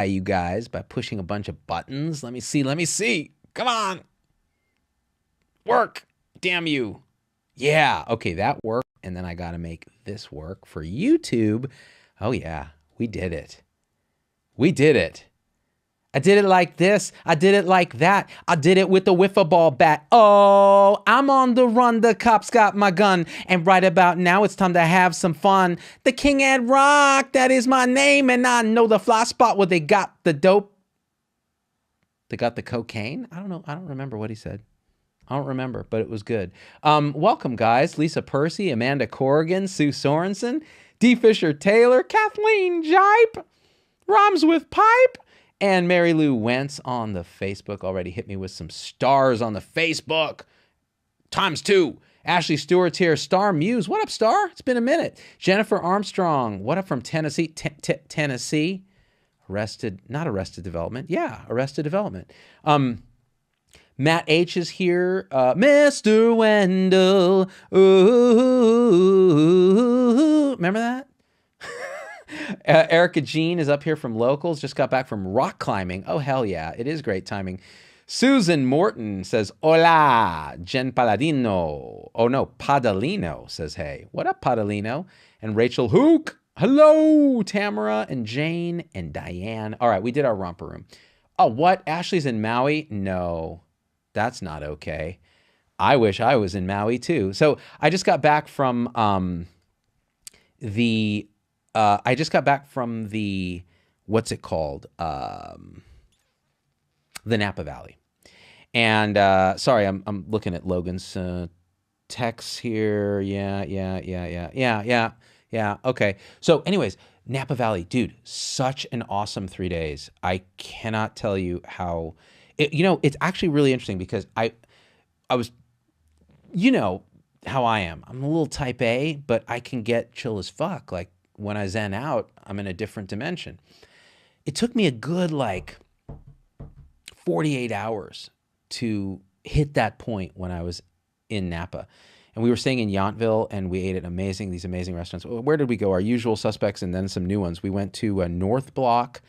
you guys by pushing a bunch of buttons. Let me see. Let me see. Come on. Work. Damn you. Yeah. Okay, that worked. And then I got to make this work for YouTube. Oh, yeah. We did it. We did it. I did it like this. I did it like that. I did it with a wiffle ball bat. Oh, I'm on the run. The cops got my gun. And right about now, it's time to have some fun. The King Ed Rock, that is my name. And I know the fly spot where they got the dope. They got the cocaine? I don't know. I don't remember what he said. I don't remember, but it was good. Welcome, guys. Lisa Percy, Amanda Corrigan, Sue Sorensen, D. Fisher Taylor, Kathleen Jipe, Roms with Pipe, and Mary Lou Wentz on the Facebook. Already hit me with some stars on the Facebook. ×2. Ashley Stewart's here. Star Muse. What up, Star? It's been a minute. Jennifer Armstrong. What up from Tennessee? Tennessee. Not Arrested Development. Yeah, Arrested Development. Matt H is here. Mr. Wendell. Ooh, remember that? Erica Jean is up here from Locals. Just got back from rock climbing. Oh, hell yeah. It is great timing. Susan Morton says, hola. Jen Paladino. Oh, no. Padalino says, hey. What up, Padalino? And Rachel Hook. Hello, Tamara and Jane and Diane. All right, we did our romper room. Oh, what? Ashley's in Maui? No. That's not okay. I wish I was in Maui too. So I just got back from what's it called? The Napa Valley. And sorry, I'm looking at Logan's texts here. Yeah. Okay. So anyways, Napa Valley, dude, such an awesome 3 days. I cannot tell you how. It's actually really interesting because I was, how I am. I'm a little type A, but I can get chill as fuck. Like when I zen out, I'm in a different dimension. It took me a good 48 hours to hit that point when I was in Napa. And we were staying in Yountville and we ate at these amazing restaurants. Where did we go? Our usual suspects and then some new ones. We went to North Block,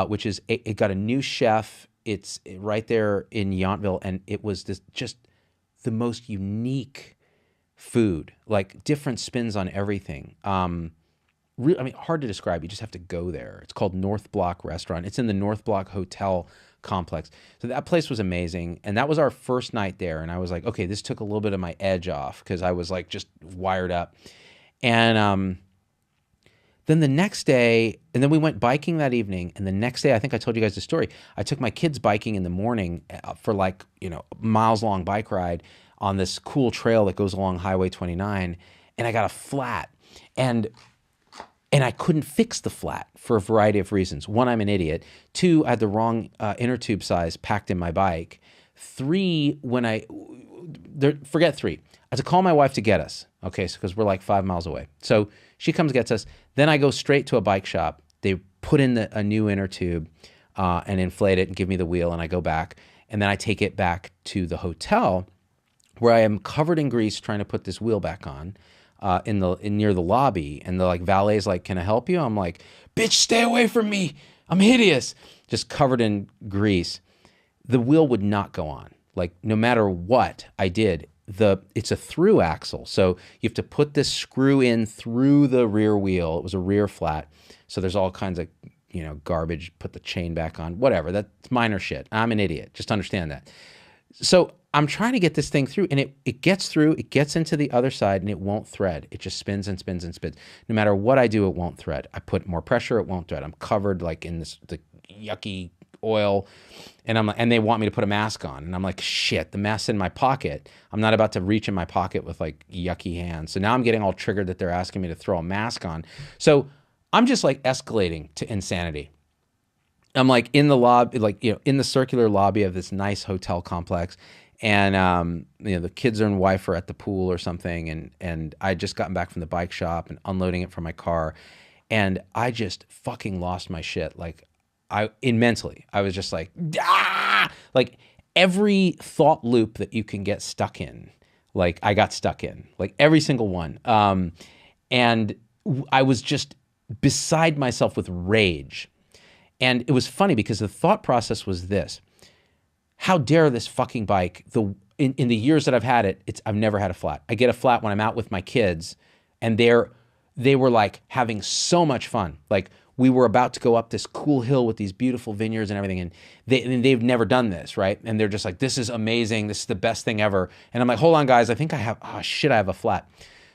which is, it got a new chef. It's right there in Yountville, and it was just the most unique food, like different spins on everything. Hard to describe. You just have to go there. It's called North Block Restaurant. It's in the North Block Hotel complex. So that place was amazing, and that was our first night there. And I was like, okay, this took a little bit of my edge off because I was like just wired up. And then the next day, and then we went biking that evening. And the next day, I think I told you guys the story. I took my kids biking in the morning for miles long bike ride on this cool trail that goes along Highway 29. And I got a flat. And I couldn't fix the flat for a variety of reasons. One, I'm an idiot. Two, I had the wrong inner tube size packed in my bike. Three, forget three. I had to call my wife to get us. Okay, so because we're like 5 miles away. So she comes, gets us. Then I go straight to a bike shop. They put in a new inner tube and inflate it and give me the wheel, and I go back. And then I take it back to the hotel where I am covered in grease trying to put this wheel back on near the lobby. And the valet's like, can I help you? I'm like, bitch, stay away from me. I'm hideous. Just covered in grease. The wheel would not go on. Like no matter what I did, it's a through axle. So you have to put this screw in through the rear wheel. It was a rear flat. So there's all kinds of, garbage, put the chain back on, whatever. That's minor shit. I'm an idiot. Just understand that. So I'm trying to get this thing through, and it gets through, it gets into the other side, and it won't thread. It just spins and spins and spins. No matter what I do, it won't thread. I put more pressure, it won't thread. I'm covered in the yucky oil, and they want me to put a mask on, and I'm like, shit, the mask's in my pocket. I'm not about to reach in my pocket with yucky hands. So now I'm getting all triggered that they're asking me to throw a mask on. So I'm just escalating to insanity. I'm in the lobby, in the circular lobby of this nice hotel complex, and the kids and wife are at the pool or something, and I just gotten back from the bike shop and unloading it from my car, and I just fucking lost my shit. Mentally, I was just every thought loop that you can get stuck in, I got stuck in, every single one, and I was just beside myself with rage. And it was funny because the thought process was this: how dare this fucking bike? In the years that I've had it, I've never had a flat. I get a flat when I'm out with my kids, and they were like having so much fun. Like, we were about to go up this cool hill with these beautiful vineyards and everything, and they've never done this, right? And they're just like, this is amazing. This is the best thing ever. And I'm like, hold on, guys. I think I have, oh shit, I have a flat.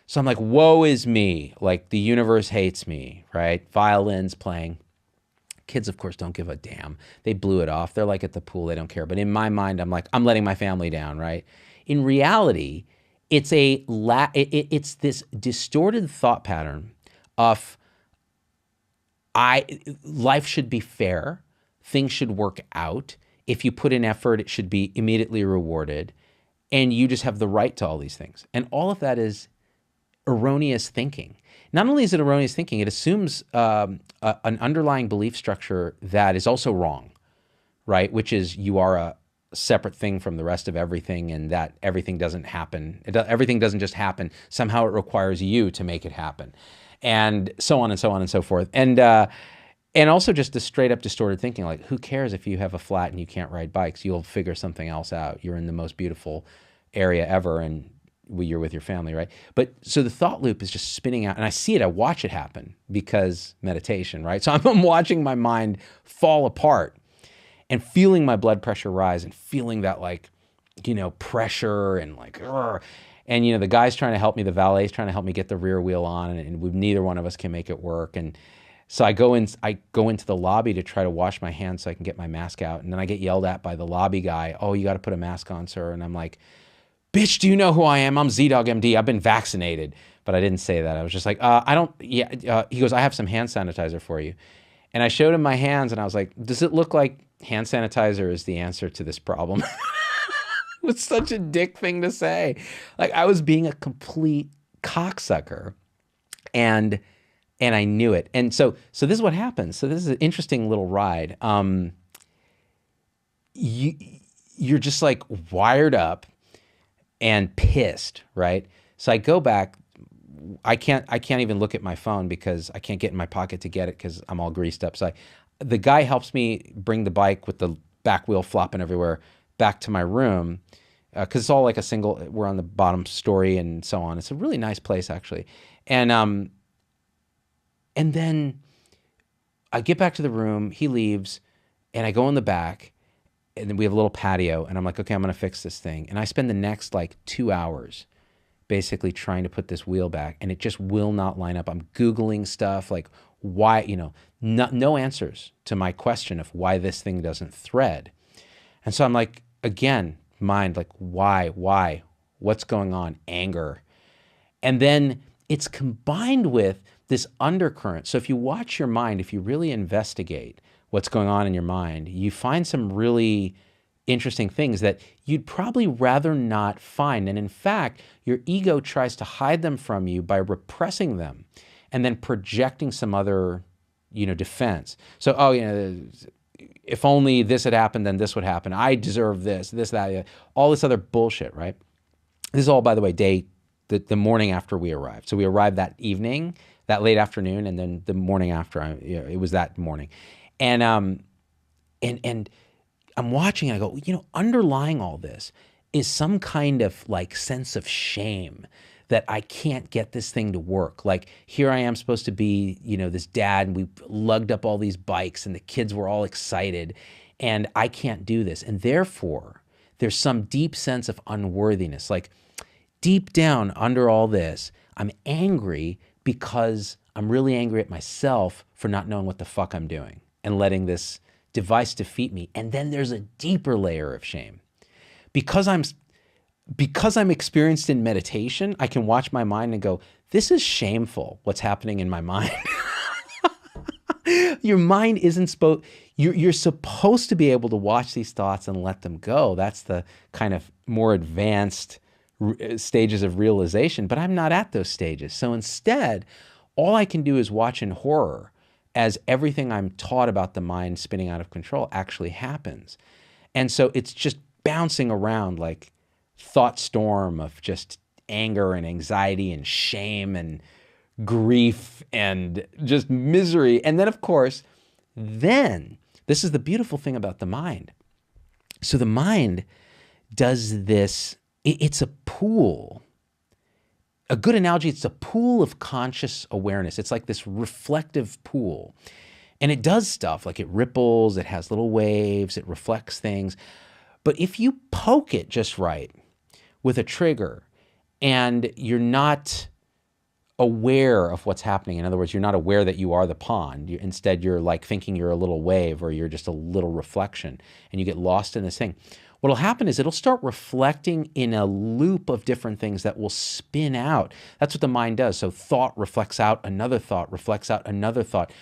So I'm like, woe is me. Like, the universe hates me, right? Violins playing. Kids, of course, don't give a damn. They blew it off. They're like at the pool. They don't care. But in my mind, I'm like, I'm letting my family down, right? In reality, it's it's this distorted thought pattern of life should be fair. Things should work out. If you put in effort, it should be immediately rewarded. And you just have the right to all these things. And all of that is erroneous thinking. Not only is it erroneous thinking, it assumes an underlying belief structure that is also wrong, right? Which is, you are a separate thing from the rest of everything, and that everything doesn't happen. Everything doesn't just happen. Somehow it requires you to make it happen, and so on and so on and so forth. And also just the straight up distorted thinking, like, who cares if you have a flat and you can't ride bikes? You'll figure something else out. You're in the most beautiful area ever, and you're with your family, right? But so the thought loop is just spinning out, and I see it, I watch it happen, because meditation, right? So I'm watching my mind fall apart and feeling my blood pressure rise and feeling that, like, pressure and like, urgh. And, the guy's trying to help me, the valet's trying to help me get the rear wheel on, and neither one of us can make it work. And so I go into the lobby to try to wash my hands so I can get my mask out. And then I get yelled at by the lobby guy. Oh, you got to put a mask on, sir. And I'm like, bitch, do you know who I am? I'm Z-Dog MD. I've been vaccinated. But I didn't say that. I was just like, I don't, yeah. He goes, I have some hand sanitizer for you. And I showed him my hands, and I was like, does it look like hand sanitizer is the answer to this problem? It was such a dick thing to say. Like, I was being a complete cocksucker, and I knew it. And so this is what happens. So this is an interesting little ride. You're just like wired up and pissed, right? So I go back. I can't even look at my phone because I can't get in my pocket to get it because I'm all greased up. So the guy helps me bring the bike with the back wheel flopping everywhere back to my room, because it's all like a single. We're on the bottom story and so on. It's a really nice place, actually. And then I get back to the room. He leaves, and I go in the back. And then we have a little patio, and I'm like, okay, I'm going to fix this thing. And I spend the next like 2 hours basically trying to put this wheel back, and it just will not line up. I'm Googling stuff like why, no answers to my question of why this thing doesn't thread. And so I'm like, again, mind, like, why, what's going on? Anger. And then it's combined with this undercurrent. So if you watch your mind, if you really investigate what's going on in your mind, you find some really interesting things that you'd probably rather not find. And in fact, your ego tries to hide them from you by repressing them and then projecting some other, defense. So, if only this had happened, then this would happen. I deserve this, that, all this other bullshit, right? This is all, by the way, the morning after we arrived. So we arrived that evening, that late afternoon, and then the morning after, it was that morning. And I'm watching, and I go, underlying all this is some kind of like sense of shame that I can't get this thing to work. Like, here I am supposed to be, this dad, and we lugged up all these bikes, and the kids were all excited, and I can't do this. And therefore, there's some deep sense of unworthiness. Like, deep down under all this, I'm angry because I'm really angry at myself for not knowing what the fuck I'm doing and letting this device defeat me. And then there's a deeper layer of shame. Because I'm experienced in meditation, I can watch my mind and go, this is shameful, what's happening in my mind. Your mind isn't supposed, you're supposed to be able to watch these thoughts and let them go. That's the kind of more advanced stages of realization, but I'm not at those stages. So instead, all I can do is watch in horror as everything I'm taught about the mind spinning out of control actually happens. And so it's just bouncing around like thought storm of just anger and anxiety and shame and grief and just misery. And then, of course, Then, this is the beautiful thing about the mind. So the mind does this, it's a pool. A good analogy, it's a pool of conscious awareness. It's like this reflective pool. And it does stuff like it ripples, it has little waves, it reflects things. But if you poke it just right with a trigger and you're not aware of what's happening, in other words, you're not aware that you are the pond. Instead, you're like thinking you're a little wave or you're just a little reflection and you get lost in this thing. What'll happen is it'll start reflecting in a loop of different things that will spin out. That's what the mind does. So thought reflects out another thought, reflects out another thought.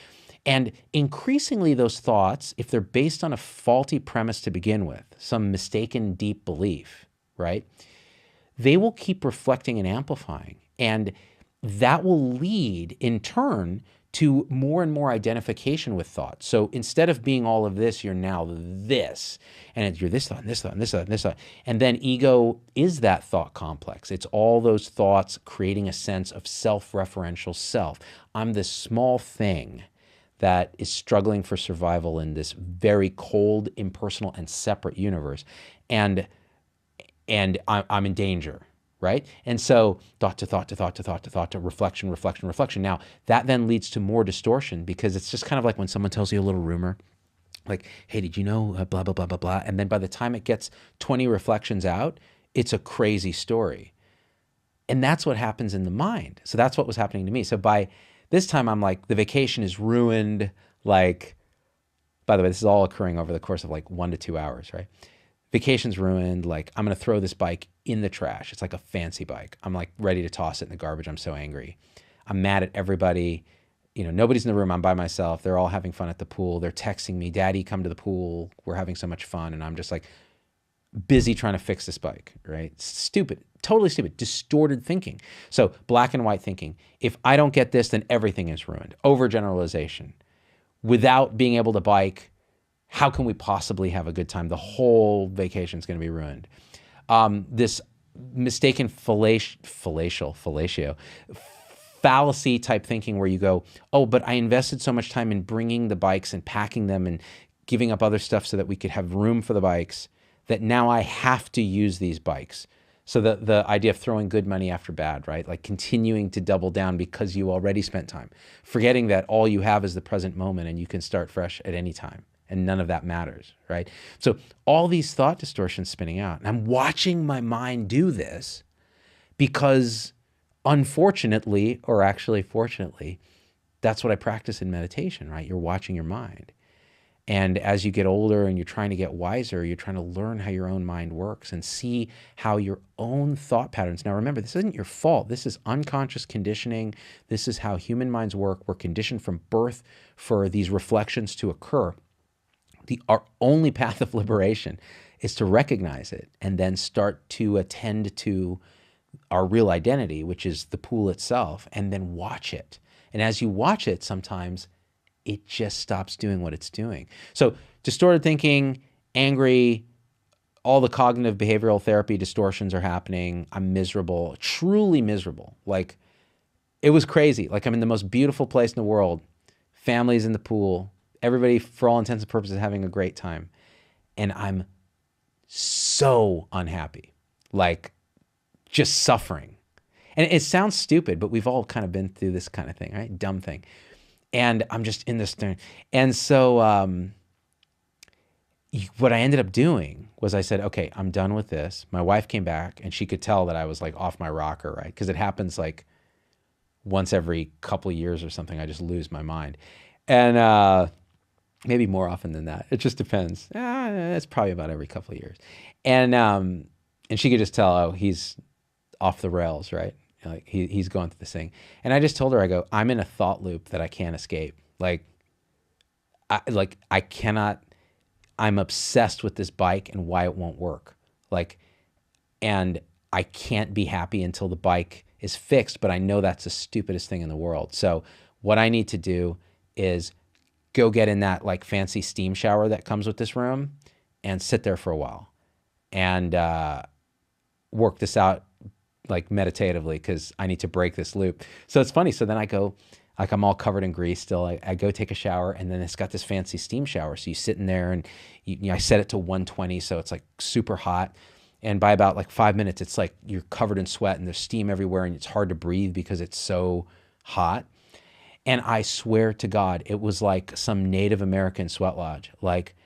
And increasingly those thoughts, if they're based on a faulty premise to begin with, some mistaken deep belief, right? They will keep reflecting and amplifying. And that will lead in turn to more and more identification with thought. So instead of being all of this, you're now this, and you're this thought, and this thought, and this thought, and this thought. And then ego is that thought complex. It's all those thoughts creating a sense of self-referential self. I'm this small thing that is struggling for survival in this very cold, impersonal, and separate universe. And I'm in danger. Right? And so thought to thought to thought to thought to thought to reflection, reflection, reflection. Now, that then leads to more distortion because it's just kind of like when someone tells you a little rumor, like, hey, did you know blah, blah, blah, blah, blah. And then by the time it gets 20 reflections out, it's a crazy story. And that's what happens in the mind. So that's what was happening to me. So by this time, I'm like, the vacation is ruined. Like, by the way, this is all occurring over the course of like 1 to 2 hours, right? Vacation's ruined. Like, I'm going to throw this bike in the trash. It's like a fancy bike. I'm like ready to toss it in the garbage. I'm so angry. I'm mad at everybody. You know, nobody's in the room. I'm by myself. They're all having fun at the pool. They're texting me, Daddy, come to the pool. We're having so much fun. And I'm just like busy trying to fix this bike, right? Stupid, totally stupid, distorted thinking. So black and white thinking. If I don't get this, then everything is ruined. Overgeneralization. Without being able to bike, how can we possibly have a good time? The whole vacation is going to be ruined. This mistaken fallacy type thinking where you go, oh, but I invested so much time in bringing the bikes and packing them and giving up other stuff so that we could have room for the bikes that now I have to use these bikes. So the idea of throwing good money after bad, right? Like continuing to double down because you already spent time, forgetting that all you have is the present moment and you can start fresh at any time. And none of that matters, right? So all these thought distortions spinning out. And I'm watching my mind do this because unfortunately, or actually fortunately, that's what I practice in meditation, right? You're watching your mind. And as you get older and you're trying to get wiser, you're trying to learn how your own mind works and see how your own thought patterns. Now remember, this isn't your fault. This is unconscious conditioning. This is how human minds work. We're conditioned from birth for these reflections to occur. Our only path of liberation is to recognize it and then start to attend to our real identity, which is the pool itself, and then watch it. And as you watch it, sometimes it just stops doing what it's doing. So distorted thinking, angry, all the cognitive behavioral therapy distortions are happening. I'm miserable, truly miserable. Like, it was crazy. Like, I'm in the most beautiful place in the world. Family's in the pool. Everybody, for all intents and purposes, having a great time. And I'm so unhappy, like just suffering. And it sounds stupid, but we've all kind of been through this kind of thing, right? Dumb thing. And I'm just in this thing. And so what I ended up doing was I said, okay, I'm done with this. My wife came back and she could tell that I was like off my rocker, right? Because it happens like once every couple of years or something. I just lose my mind. And maybe more often than that. It just depends. It's probably about every couple of years. And she could just tell, oh, he's off the rails, right? Like he's going through this thing. And I just told her, I go, I'm in a thought loop that I can't escape. I cannot, I'm obsessed with this bike and why it won't work. And I can't be happy until the bike is fixed, but I know that's the stupidest thing in the world. So what I need to do is go get in that like fancy steam shower that comes with this room and sit there for a while and work this out like meditatively because I need to break this loop. So it's funny. So then I go, Like I'm all covered in grease still. I go take a shower, and then it's got this fancy steam shower. So you sit in there, and I set it to 120, so it's like super hot. And by about like 5 minutes, it's like you're covered in sweat and there's steam everywhere, and it's hard to breathe because it's so hot. And I swear to God, it was like some Native American sweat lodge. Like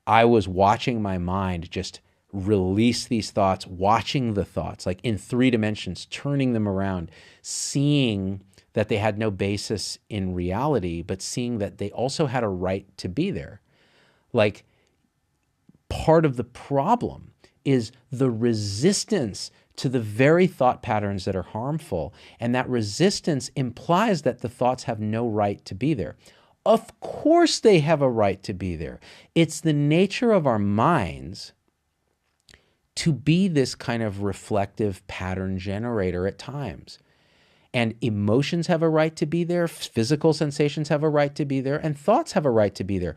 I was watching my mind just release these thoughts, watching the thoughts, like in 3 dimensions, turning them around, seeing that they had no basis in reality, but seeing that they also had a right to be there. Like part of the problem is the resistance to the very thought patterns that are harmful. And that resistance implies that the thoughts have no right to be there. Of course they have a right to be there. It's the nature of our minds to be this kind of reflective pattern generator at times. And emotions have a right to be there, physical sensations have a right to be there, and thoughts have a right to be there.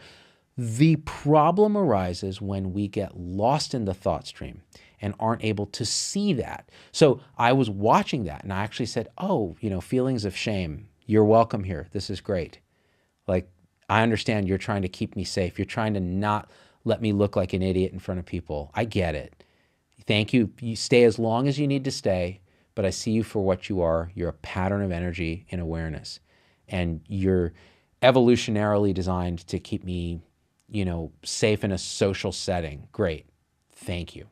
The problem arises when we get lost in the thought stream and aren't able to see that. So I was watching that, and I actually said, oh, feelings of shame, you're welcome here. This is great. Like, I understand you're trying to keep me safe. You're trying to not let me look like an idiot in front of people. I get it. Thank you. You stay as long as you need to stay, but I see you for what you are. You're a pattern of energy and awareness, and you're evolutionarily designed to keep me, safe in a social setting. Great. Thank you.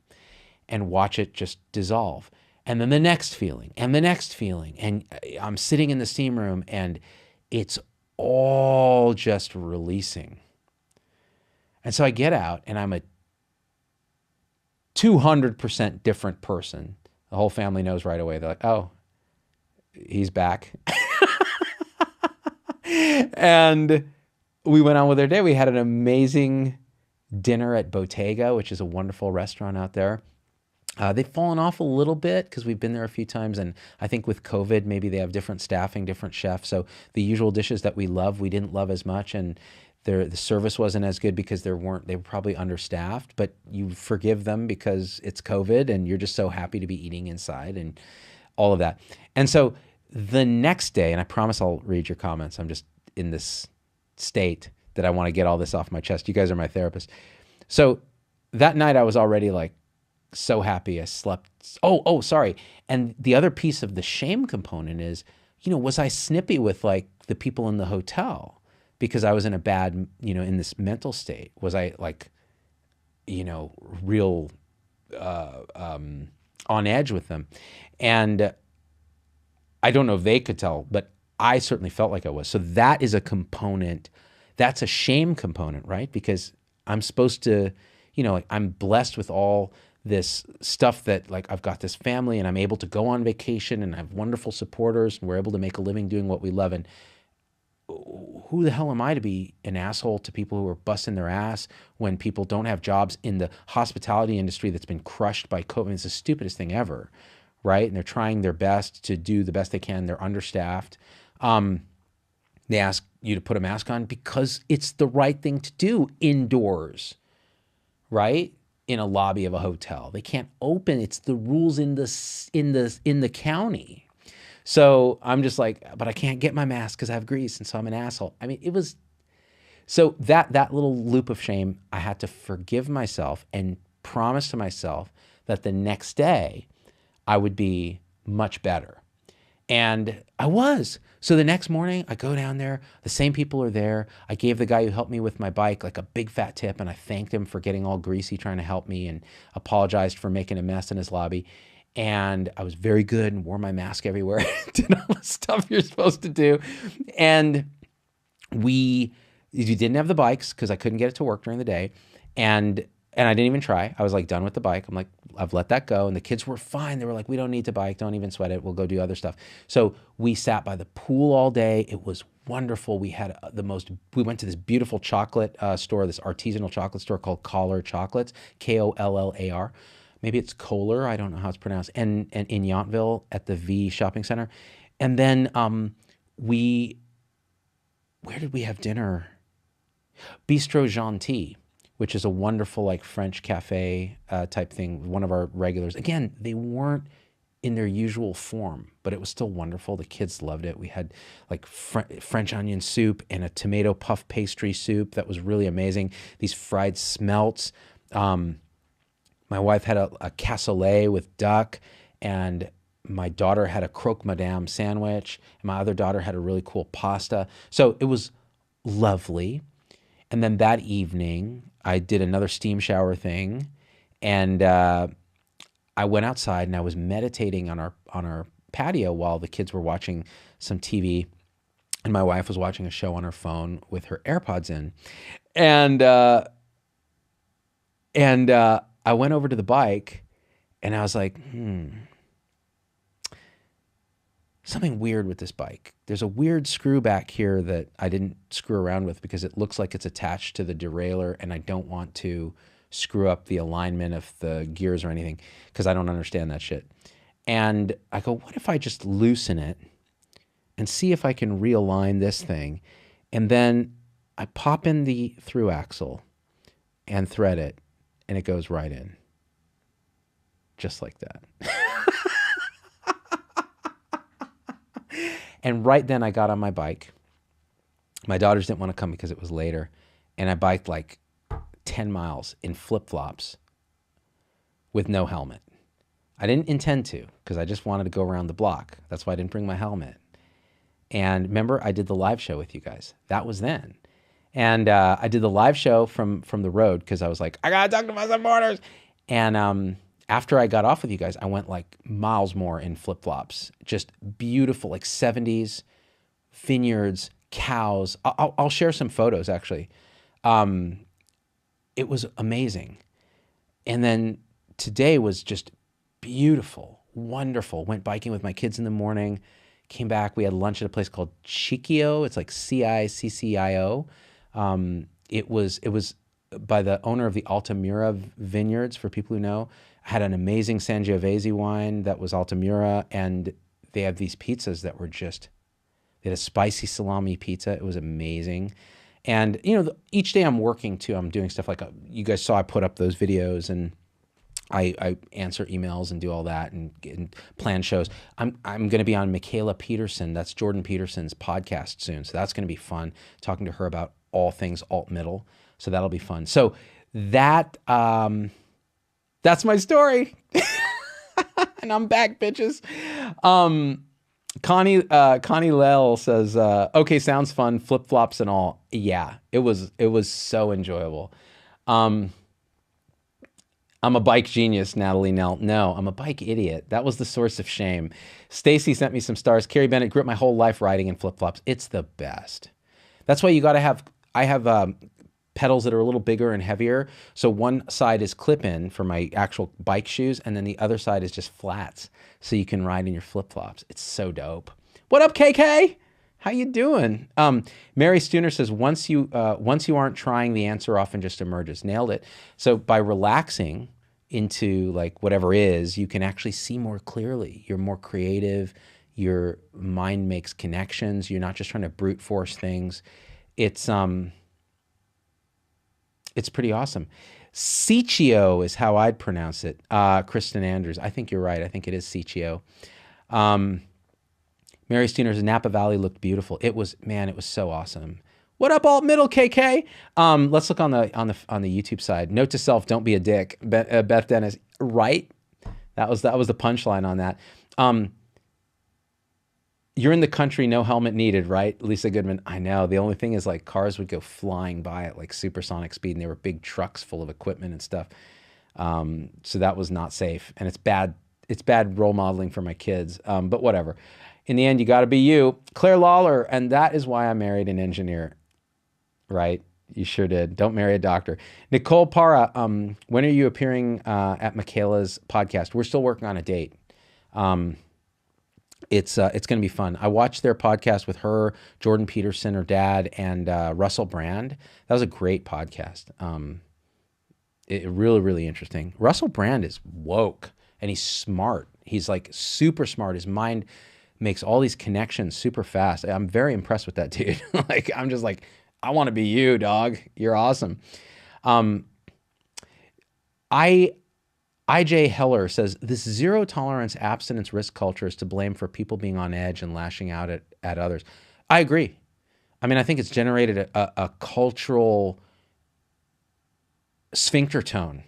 And watch it just dissolve. And then the next feeling and the next feeling. And I'm sitting in the steam room, and it's all just releasing. And so I get out, and I'm a 200% different person. The whole family knows right away. They're like, oh, he's back. And we went on with our day. We had an amazing dinner at Bottega, which is a wonderful restaurant out there. They've fallen off a little bit because we've been there a few times, and I think with COVID, maybe they have different staffing, different chefs. So the usual dishes that we love, we didn't love as much, and the service wasn't as good because they were probably understaffed. But you forgive them because it's COVID, and you're just so happy to be eating inside and all of that. And so the next day, and I promise I'll read your comments. I'm just in this state that I want to get all this off my chest. You guys are my therapist. So that night I was already like so happy. I slept. Oh, sorry. And the other piece of the shame component is, was I snippy with like the people in the hotel because I was in a bad, in this mental state? Was I like, real on edge with them? And I don't know if they could tell, but I certainly felt like I was. So that is a component. That's a shame component, right? Because I'm supposed to, like I'm blessed with all this stuff that like I've got this family, and I'm able to go on vacation, and I have wonderful supporters, and we're able to make a living doing what we love. And who the hell am I to be an asshole to people who are busting their ass when people don't have jobs in the hospitality industry that's been crushed by COVID? It's the stupidest thing ever, right? And they're trying their best to do the best they can. They're understaffed. They ask you to put a mask on because it's the right thing to do indoors, right? In a lobby of a hotel. They can't open. It's the rules in the county. So I'm just like, but I can't get my mask because I have grease, and so I'm an asshole. I mean, it was so that little loop of shame. I had to forgive myself and promise to myself that the next day I would be much better. And I was. So the next morning I go down there, the same people are there. I gave the guy who helped me with my bike like a big fat tip, and I thanked him for getting all greasy trying to help me, and apologized for making a mess in his lobby. And I was very good and wore my mask everywhere, did all the stuff you're supposed to do. And you didn't have the bikes because I couldn't get it to work during the day. And I didn't even try. I was like done with the bike. I'm like, I've let that go. And the kids were fine. They were like, we don't need to bike. Don't even sweat it. We'll go do other stuff. So we sat by the pool all day. It was wonderful. We had we went to this beautiful chocolate store, this artisanal chocolate store called Collar Chocolates, Kollar. Maybe it's Kohler. I don't know how it's pronounced. And in Yountville at the V Shopping Center. And then where did we have dinner? Bistro Gentil, which is a wonderful like French cafe type thing. One of our regulars. Again, they weren't in their usual form, but it was still wonderful. The kids loved it. We had like French onion soup and a tomato puff pastry soup that was really amazing. These fried smelts. My wife had a cassoulet with duck, and my daughter had a croque madame sandwich, and my other daughter had a really cool pasta. So it was lovely. And then that evening, I did another steam shower thing, and I went outside and I was meditating on our patio while the kids were watching some TV, and my wife was watching a show on her phone with her AirPods in, and I went over to the bike, and I was like, something weird with this bike. There's a weird screw back here that I didn't screw around with because it looks like it's attached to the derailleur, and I don't want to screw up the alignment of the gears or anything because I don't understand that shit. And I go, what if I just loosen it and see if I can realign this thing? And then I pop in the through axle and thread it, and it goes right in. Just like that. And right then I got on my bike. My daughters didn't want to come because it was later. And I biked like 10 miles in flip-flops with no helmet. I didn't intend to because I just wanted to go around the block. That's why I didn't bring my helmet. And remember, I did the live show with you guys. That was then. And I did the live show from the road because I was like, I got to talk to my supporters. And after I got off with you guys, I went like miles more in flip-flops. Just beautiful, like 70s, vineyards, cows. I'll share some photos, actually. It was amazing. And then today was just beautiful, wonderful. Went biking with my kids in the morning, came back. We had lunch at a place called Ciccio. It's like Ciccio. It was by the owner of the Altamura vineyards, for people who know. I had an amazing Sangiovese wine that was Altamura, and they have these pizzas that were just, they had a spicy salami pizza. It was amazing. And, you know, each day I'm working too. I'm doing stuff like, you guys saw I put up those videos, and I answer emails and do all that and plan shows. I'm going to be on Michaela Peterson. That's Jordan Peterson's podcast soon. So that's going to be fun, talking to her about all things alt-middle. So that'll be fun. So that's my story. And I'm back, bitches. Connie Lell says, okay, sounds fun, flip-flops and all. Yeah, it was so enjoyable. I'm a bike genius, Natalie Nell. No, I'm a bike idiot. That was the source of shame. Stacy sent me some stars. Carrie Bennett, grew up my whole life riding in flip-flops. It's the best. That's why you got to have, I have pedals that are a little bigger and heavier. So one side is clip-in for my actual bike shoes, and then the other side is just flats, so you can ride in your flip-flops. It's so dope. What up, KK? How you doing? Mary Stooner says, once you aren't trying, the answer often just emerges. Nailed it. So by relaxing into like whatever is, you can actually see more clearly. You're more creative. Your mind makes connections. You're not just trying to brute force things. It's pretty awesome. Ciccio is how I'd pronounce it. Kristen Andrews. I think you're right. I think it is Ciccio. Mary Steener's Napa Valley looked beautiful. It was so awesome. What up, alt middle KK? Let's look on the YouTube side. Note to self: don't be a dick. Beth Dennis, right? That was the punchline on that. You're in the country, no helmet needed, right? Lisa Goodman, I know. The only thing is, like, cars would go flying by at like supersonic speed, and they were big trucks full of equipment and stuff. So that was not safe, and it's bad role modeling for my kids. But whatever. In the end, you got to be you. Claire Lawler, and that is why I married an engineer, right? You sure did. Don't marry a doctor. Nicole Para, when are you appearing at Michaela's podcast? We're still working on a date. It's going to be fun. I watched their podcast with her, Jordan Peterson, her dad, and Russell Brand. That was a great podcast. It really, really interesting. Russell Brand is woke, and he's smart. He's like super smart. His mind makes all these connections super fast. I'm very impressed with that dude. Like, I'm just like, I want to be you, dog. You're awesome. I IJ Heller says, this zero tolerance abstinence risk culture is to blame for people being on edge and lashing out at others. I agree. I mean, I think it's generated a cultural sphincter tone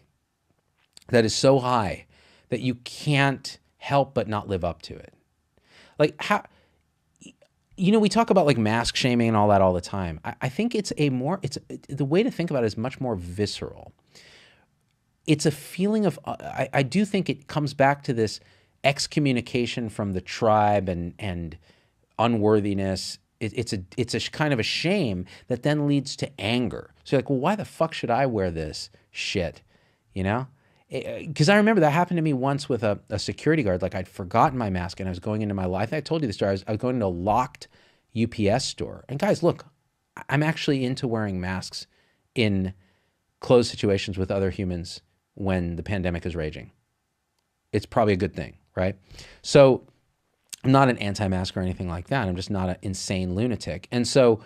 that is so high that you can't help but not live up to it. Like how, we talk about like mask shaming and all that all the time. I think the way to think about it is much more visceral. It's a feeling of, I do think it comes back to this excommunication from the tribe and unworthiness. It's a kind of a shame that then leads to anger. So you're like, well, why the fuck should I wear this shit? Because I remember that happened to me once with a security guard. Like I'd forgotten my mask and I was going into my life. I told you the story. I was going into a locked UPS store. And guys, look, I'm actually into wearing masks in closed situations with other humans when the pandemic is raging. It's probably a good thing, right? So I'm not an anti-mask or anything like that. I'm just not an insane lunatic. And so,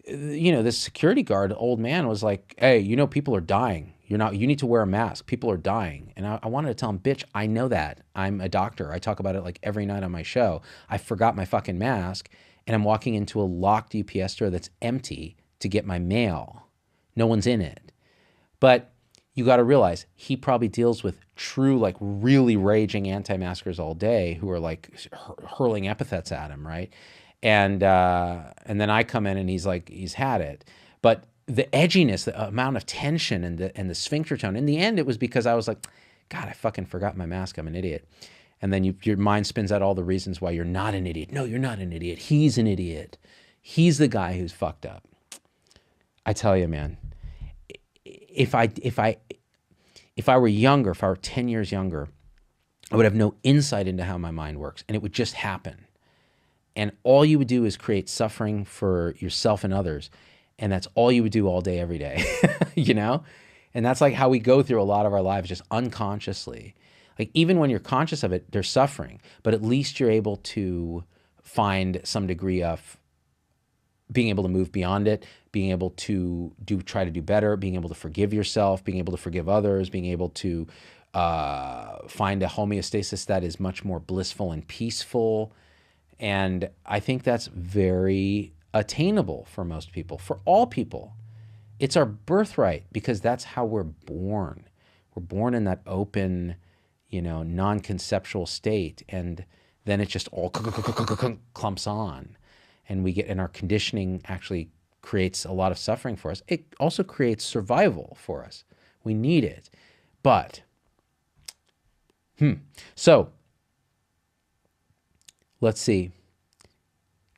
this security guard, old man, was like, hey, people are dying. You need to wear a mask. People are dying. And I wanted to tell him, bitch, I know that. I'm a doctor. I talk about it like every night on my show. I forgot my fucking mask and I'm walking into a locked UPS store that's empty to get my mail. No one's in it. But you got to realize he probably deals with true, like really raging anti-maskers all day who are like hurling epithets at him, right? And then I come in and he's had it. But the edginess, the amount of tension and the sphincter tone, in the end, it was because I was like, God, I fucking forgot my mask. I'm an idiot. And then your mind spins out all the reasons why you're not an idiot. No, you're not an idiot. He's an idiot. He's the guy who's fucked up. I tell you, man, if I were younger, if I were 10 years younger, I would have no insight into how my mind works, and it would just happen. And all you would do is create suffering for yourself and others. And that's all you would do all day, every day, And that's like how we go through a lot of our lives, just unconsciously. Like even when you're conscious of it, there's suffering, but at least you're able to find some degree of being able to move beyond it, being able to try to do better, being able to forgive yourself, being able to forgive others, being able to find a homeostasis that is much more blissful and peaceful. And I think that's very attainable for most people, for all people. It's our birthright because that's how we're born. We're born in that open, non-conceptual state. And then it just all clumps on. And our conditioning actually creates a lot of suffering for us. It also creates survival for us. We need it. But, so, let's see.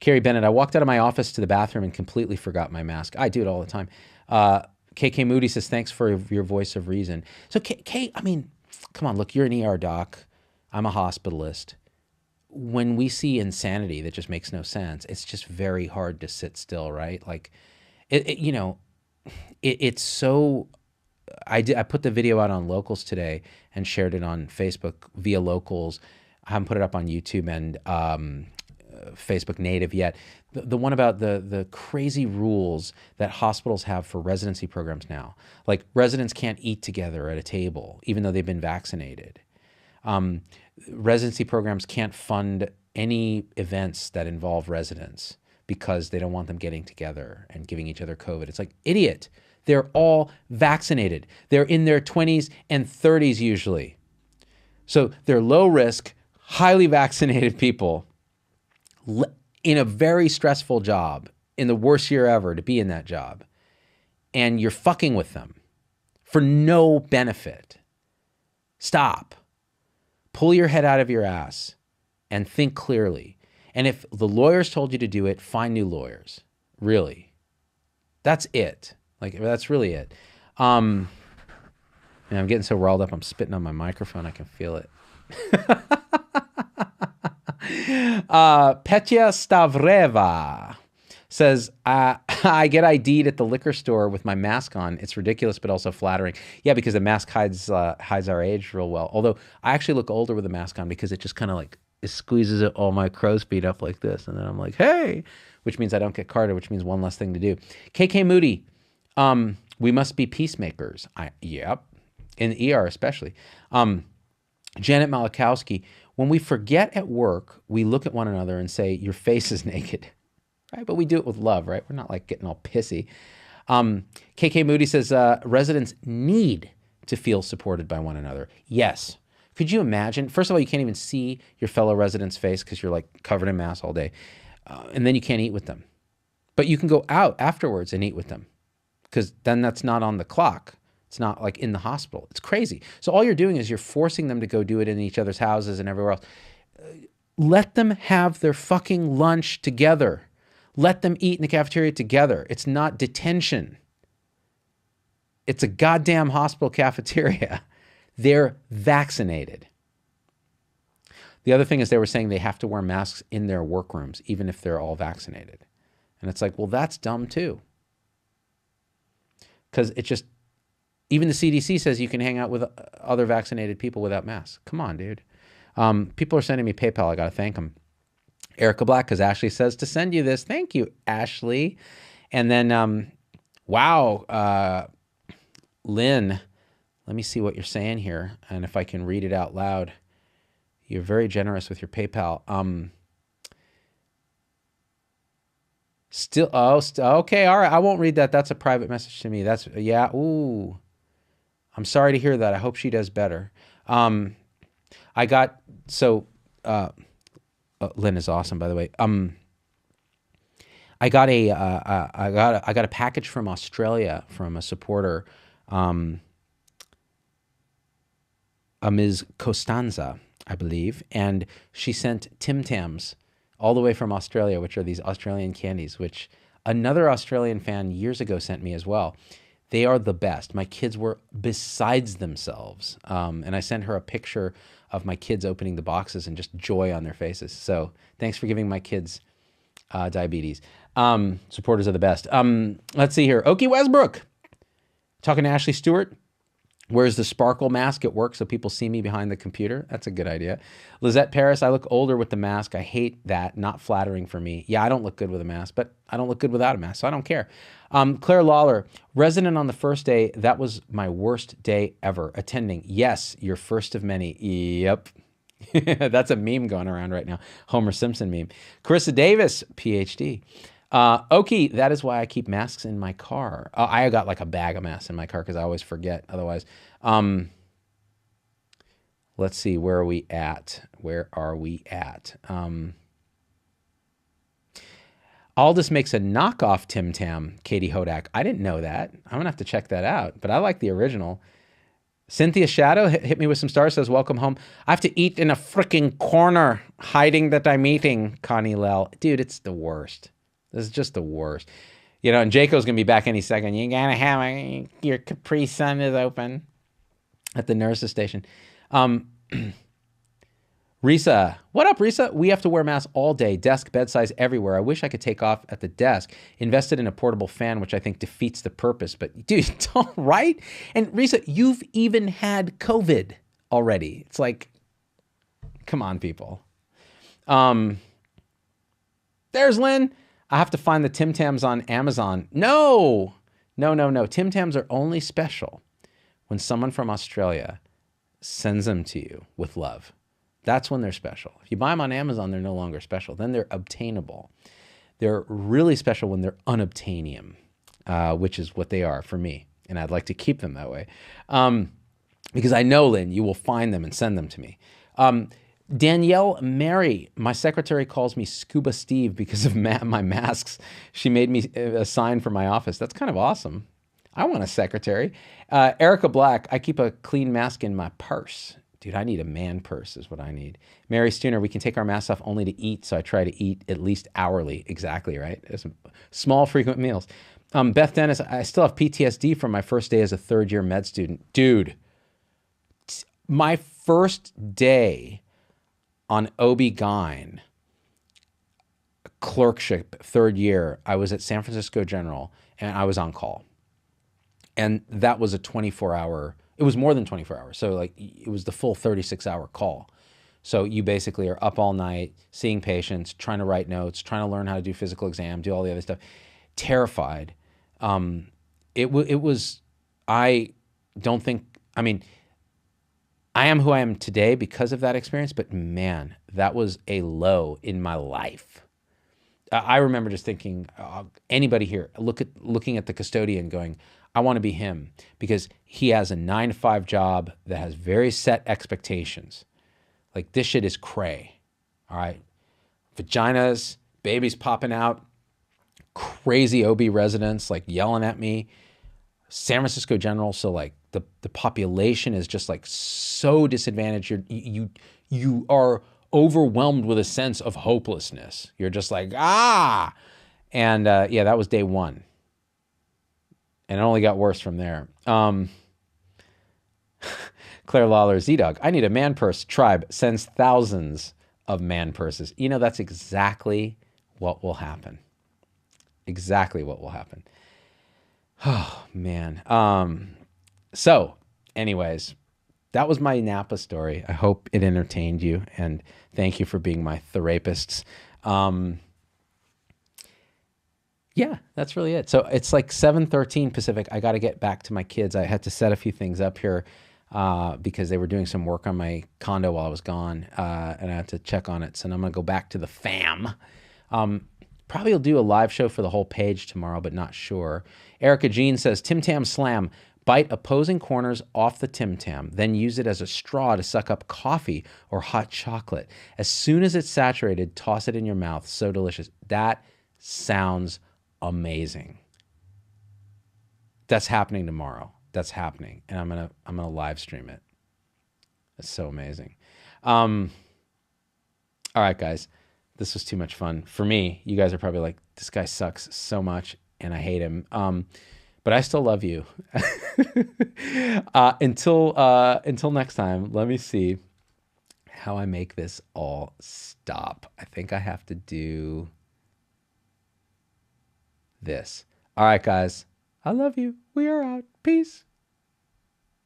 Carrie Bennett, I walked out of my office to the bathroom and completely forgot my mask. I do it all the time. KK Moody says, thanks for your voice of reason. So, Kay, I mean, come on, look, you're an ER doc. I'm a hospitalist. When we see insanity that just makes no sense, it's just very hard to sit still, right? Like, it's so. I put the video out on Locals today and shared it on Facebook via Locals. I haven't put it up on YouTube and Facebook native yet. The one about the crazy rules that hospitals have for residency programs now. Like residents can't eat together at a table, even though they've been vaccinated. Residency programs can't fund any events that involve residents because they don't want them getting together and giving each other COVID. It's like, idiot. They're all vaccinated. They're in their 20s and 30s usually. So they're low risk, highly vaccinated people in a very stressful job, in the worst year ever to be in that job. And you're fucking with them for no benefit. Stop. Pull your head out of your ass and think clearly. And if the lawyers told you to do it, find new lawyers. Really. That's it. Like, that's really it. And I'm getting so riled up, I'm spitting on my microphone. I can feel it. Petya Stavreva says, I get ID'd at the liquor store with my mask on. It's ridiculous, but also flattering. Yeah, because the mask hides our age real well. Although I actually look older with a mask on because it just kind of like, it squeezes all my crow's feet up like this. And then I'm like, hey, which means I don't get carded, which means one less thing to do. KK Moody, we must be peacemakers. Yep. in the ER especially. Janet Malakowski, when we forget at work, we look at one another and say, your face is naked, right? But we do it with love, right? We're not like getting all pissy. KK Moody says, residents need to feel supported by one another. Yes. Could you imagine? First of all, you can't even see your fellow resident's face because you're like covered in masks all day. And then you can't eat with them. But you can go out afterwards and eat with them because then that's not on the clock. It's not like in the hospital. It's crazy. So all you're doing is you're forcing them to go do it in each other's houses and everywhere else. Let them have their fucking lunch together. Let them eat in the cafeteria together. It's not detention. It's a goddamn hospital cafeteria. They're vaccinated. The other thing is they were saying they have to wear masks in their workrooms, even if they're all vaccinated. And it's like, well, that's dumb too. Because it just, even the CDC says you can hang out with other vaccinated people without masks. Come on, dude. People are sending me PayPal. I got to thank them. Erica Black, because Ashley says to send you this. Thank you, Ashley. And then, wow, Lynn, let me see what you're saying here. And if I can read it out loud. You're very generous with your PayPal. Okay, all right. I won't read that. That's a private message to me. That's, yeah, ooh. I'm sorry to hear that. I hope she does better. Lynn is awesome, by the way. I got a package from Australia from a supporter, a Ms. Costanza, I believe, and she sent Tim Tams all the way from Australia, which are these Australian candies, which another Australian fan years ago sent me as well. They are the best. My kids were besides themselves. And I sent her a picture of my kids opening the boxes and just joy on their faces. So thanks for giving my kids diabetes. Supporters are the best. Let's see here. Okie Westbrook. Talking to Ashley Stewart. Wears the sparkle mask at work so people see me behind the computer. That's a good idea. Lizette Paris, I look older with the mask. I hate that. Not flattering for me. Yeah, I don't look good with a mask, but I don't look good without a mask, so I don't care. Claire Lawler, resident on the first day. That was my worst day ever. Attending. Yes, your first of many. Yep. That's a meme going around right now. Homer Simpson meme. Carissa Davis, PhD. Okie, that is why I keep masks in my car. I got like a bag of masks in my car because I always forget otherwise. Let's see, where are we at? Aldous makes a knockoff Tim Tam, Katie Hodak. I didn't know that. I'm going to have to check that out, but I like the original. Cynthia Shadow hit me with some stars, says, welcome home. I have to eat in a freaking corner, hiding that I'm eating, Connie Lell. Dude, it's the worst. This is just the worst. You know, and Jaco's going to be back any second. You got to have your Capri Sun is open at the nurse's station. Risa, what up, Risa? We have to wear masks all day, desk, bedsides, everywhere. I wish I could take off at the desk. Invested in a portable fan, which I think defeats the purpose. But, dude, don't, right? And Risa, you've even had COVID already. It's like, come on, people. There's Lynn. I have to find the Tim Tams on Amazon. No. Tim Tams are only special when someone from Australia sends them to you with love. That's when they're special. If you buy them on Amazon, they're no longer special. Then they're obtainable. They're really special when they're unobtainium, which is what they are for me. And I'd like to keep them that way. Because I know, Lynn, you will find them and send them to me. Danielle Mary, my secretary calls me Scuba Steve because of my masks. She made me a sign for my office. That's kind of awesome. I want a secretary. Erica Black, I keep a clean mask in my purse. Dude, I need a man purse is what I need. Mary Stooner, we can take our masks off only to eat, so I try to eat at least hourly. Exactly, right? It's small, frequent meals. Beth Dennis, I still have PTSD from my first day as a third-year med student. Dude, my first day on OB-GYN clerkship, third year, I was at San Francisco General, and I was on call. And that was a 24-hour, it was more than 24 hours. So like it was the full 36-hour call. So you basically are up all night, seeing patients, trying to write notes, trying to learn how to do physical exam, do all the other stuff. Terrified. It was, I don't think I mean, I am who I am today because of that experience, but man, that was a low in my life. I remember just thinking, anybody here, looking at the custodian going, I want to be him because he has a 9 to 5 job that has very set expectations. Like this shit is cray. All right. Vaginas, babies popping out, crazy OB residents like yelling at me. San Francisco General, so like the population is just like so disadvantaged. You are overwhelmed with a sense of hopelessness. You're just like, ah. And yeah, that was day one. And it only got worse from there. Claire Lawler, Z-Dog, I need a man purse. Tribe sends thousands of man purses. You know, that's exactly what will happen. Exactly what will happen. Oh, man. So, anyways, that was my Napa story. I hope it entertained you, and thank you for being my therapists. Yeah, that's really it. So it's like 7:13 Pacific. I got to get back to my kids. I had to set a few things up here because they were doing some work on my condo while I was gone, and I had to check on it. So I'm going to go back to the fam. Probably will do a live show for the whole page tomorrow, but not sure. Erica Jean says, Tim Tam Slam. Bite opposing corners off the Tim Tam, then use it as a straw to suck up coffee or hot chocolate. As soon as it's saturated, toss it in your mouth. So delicious. That sounds amazing. That's happening tomorrow. That's happening, and I'm gonna live stream it. It's so amazing. All right, guys, this was too much fun for me. You guys are probably like, this guy sucks so much, and I hate him. But I still love you. Until next time, let me see how I make this all stop. I think I have to do this. All right, guys. I love you. We are out. Peace.